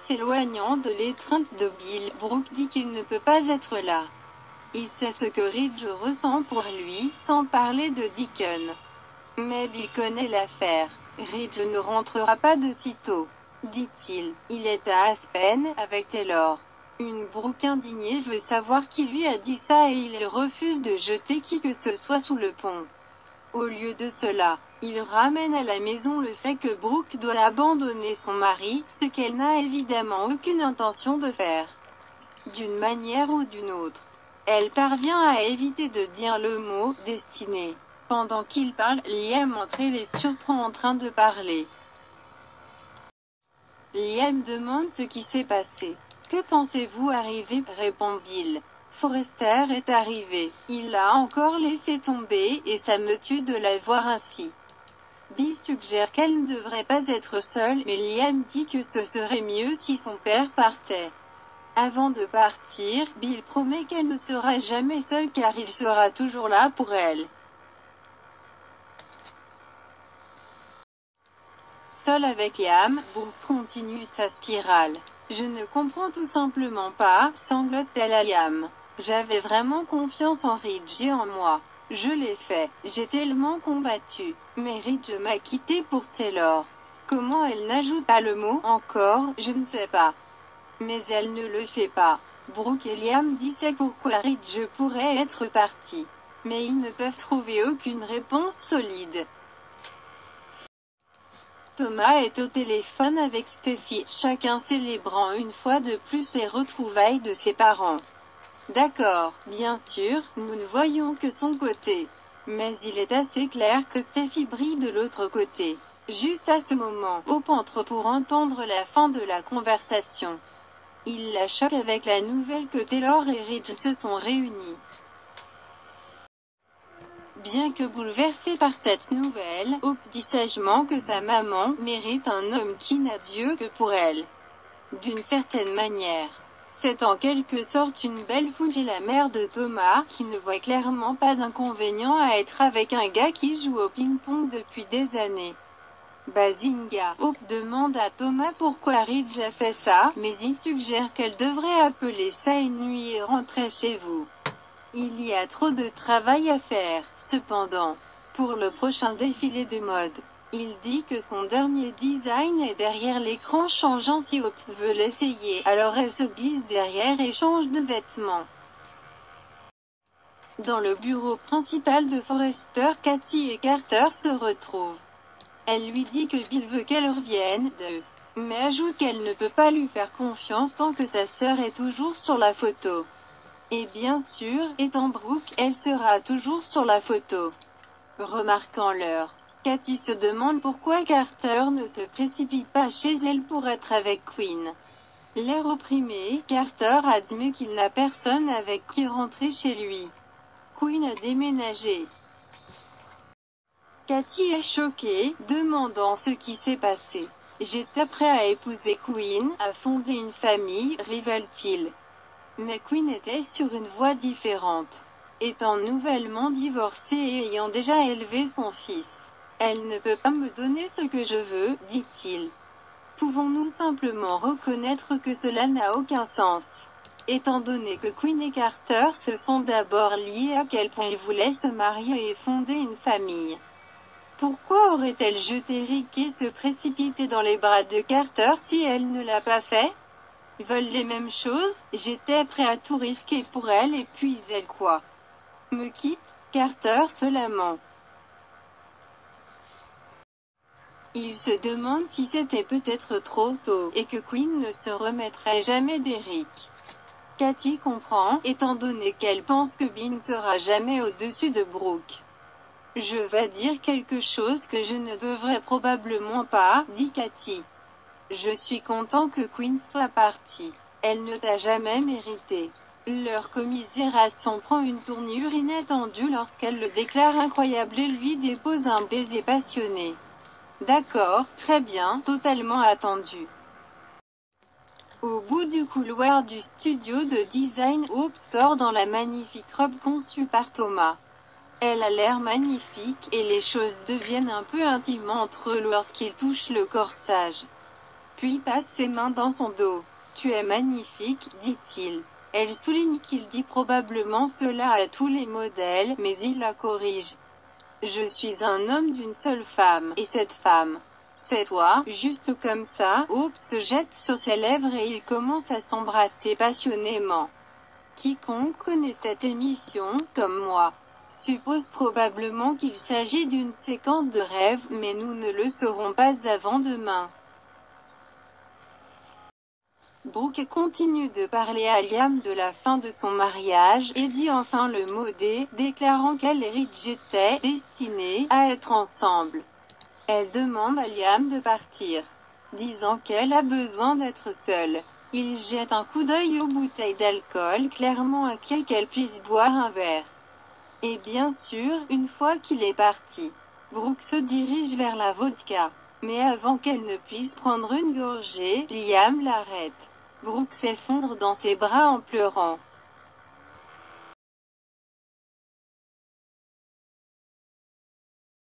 S'éloignant de l'étreinte de Bill, Brooke dit qu'il ne peut pas être là. Il sait ce que Ridge ressent pour lui, sans parler de Deacon. Mais Bill connaît l'affaire. Ridge ne rentrera pas de sitôt, dit-il. Il est à Aspen, avec Taylor. Une Brooke indignée veut savoir qui lui a dit ça et il refuse de jeter qui que ce soit sous le pont. Au lieu de cela, il ramène à la maison le fait que Brooke doit abandonner son mari, ce qu'elle n'a évidemment aucune intention de faire. D'une manière ou d'une autre. Elle parvient à éviter de dire le mot « destinée ». Pendant qu'il parle, Liam entre et les surprend en train de parler. Liam demande ce qui s'est passé. « Que pensez-vous arriver ?» répond Bill. « Forrester est arrivé. Il l'a encore laissé tomber, et ça me tue de la voir ainsi. » Bill suggère qu'elle ne devrait pas être seule, mais Liam dit que ce serait mieux si son père partait. Avant de partir, Bill promet qu'elle ne sera jamais seule car il sera toujours là pour elle. Seul avec Liam, Brooke continue sa spirale. « Je ne comprends tout simplement pas, sanglote-t-elle à Liam. J'avais vraiment confiance en Ridge et en moi. Je l'ai fait, j'ai tellement combattu. Mais Ridge m'a quitté pour Taylor. » Comment elle n'ajoute pas le mot « encore », je ne sais pas. Mais elle ne le fait pas. Brooke et Liam disent pourquoi Ridge pourrait être parti. Mais ils ne peuvent trouver aucune réponse solide. Thomas est au téléphone avec Steffi, chacun célébrant une fois de plus les retrouvailles de ses parents. D'accord, bien sûr, nous ne voyons que son côté. Mais il est assez clair que Steffi brille de l'autre côté. Juste à ce moment, Hope entre pour entendre la fin de la conversation. Il la choque avec la nouvelle que Taylor et Ridge se sont réunis. Bien que bouleversée par cette nouvelle, Hope dit sagement que sa maman mérite un homme qui n'a Dieu que pour elle. D'une certaine manière. C'est en quelque sorte une belle fougue, la mère de Thomas, qui ne voit clairement pas d'inconvénient à être avec un gars qui joue au ping-pong depuis des années. Bazinga. Hope demande à Thomas pourquoi Ridge a fait ça, mais il suggère qu'elle devrait appeler ça une nuit et rentrer chez vous. Il y a trop de travail à faire, cependant, pour le prochain défilé de mode. Il dit que son dernier design est derrière l'écran changeant si Hope veut l'essayer, alors elle se glisse derrière et change de vêtements. Dans le bureau principal de Forrester, Katie et Carter se retrouvent. Elle lui dit que Bill veut qu'elle revienne d'eux, mais ajoute qu'elle ne peut pas lui faire confiance tant que sa sœur est toujours sur la photo. Et bien sûr, étant Brooke, elle sera toujours sur la photo. Remarquant l'heure, Katie se demande pourquoi Carter ne se précipite pas chez elle pour être avec Quinn. L'air opprimé, Carter admet qu'il n'a personne avec qui rentrer chez lui. Quinn a déménagé. Katie est choquée, demandant ce qui s'est passé. « J'étais prêt à épouser Quinn, à fonder une famille, révèle-t-il. Mais Quinn était sur une voie différente. Étant nouvellement divorcée et ayant déjà élevé son fils, elle ne peut pas me donner ce que je veux, dit-il. Pouvons-nous simplement reconnaître que cela n'a aucun sens? Étant donné que Quinn et Carter se sont d'abord liés, à quel point ils voulaient se marier et fonder une famille. Pourquoi aurait-elle jeté Rick et se précipiter dans les bras de Carter si elle ne l'a pas fait? Ils veulent les mêmes choses, j'étais prêt à tout risquer pour elle et puis elle quoi? Me quitte? Carter se lamente. Il se demande si c'était peut-être trop tôt, et que Quinn ne se remettrait jamais d'Eric. Katie comprend, étant donné qu'elle pense que Bill ne sera jamais au-dessus de Brooke. Je vais dire quelque chose que je ne devrais probablement pas, dit Katie. Je suis content que Quinn soit partie. Elle ne t'a jamais mérité. Leur commisération prend une tournure inattendue lorsqu'elle le déclare incroyable et lui dépose un baiser passionné. D'accord, très bien, totalement attendu. Au bout du couloir du studio de design, Hope sort dans la magnifique robe conçue par Thomas. Elle a l'air magnifique, et les choses deviennent un peu intimes entre eux lorsqu'ils touchent le corsage. puis passe ses mains dans son dos. Tu es magnifique, dit-il. Elle souligne qu'il dit probablement cela à tous les modèles, mais il la corrige. Je suis un homme d'une seule femme, et cette femme, c'est toi, juste comme ça. Hope se jette sur ses lèvres et ils commencent à s'embrasser passionnément. Quiconque connaît cette émission, comme moi, suppose probablement qu'il s'agit d'une séquence de rêve, mais nous ne le saurons pas avant demain. Brooke continue de parler à Liam de la fin de son mariage, et dit enfin le mot D, déclarant qu'elle et Ridge étaient destinés à être ensemble. Elle demande à Liam de partir, disant qu'elle a besoin d'être seule. Il jette un coup d'œil aux bouteilles d'alcool, clairement inquiet qu'elle puisse boire un verre. Et bien sûr, une fois qu'il est parti, Brooke se dirige vers la vodka. Mais avant qu'elle ne puisse prendre une gorgée, Liam l'arrête. Brooke s'effondre dans ses bras en pleurant.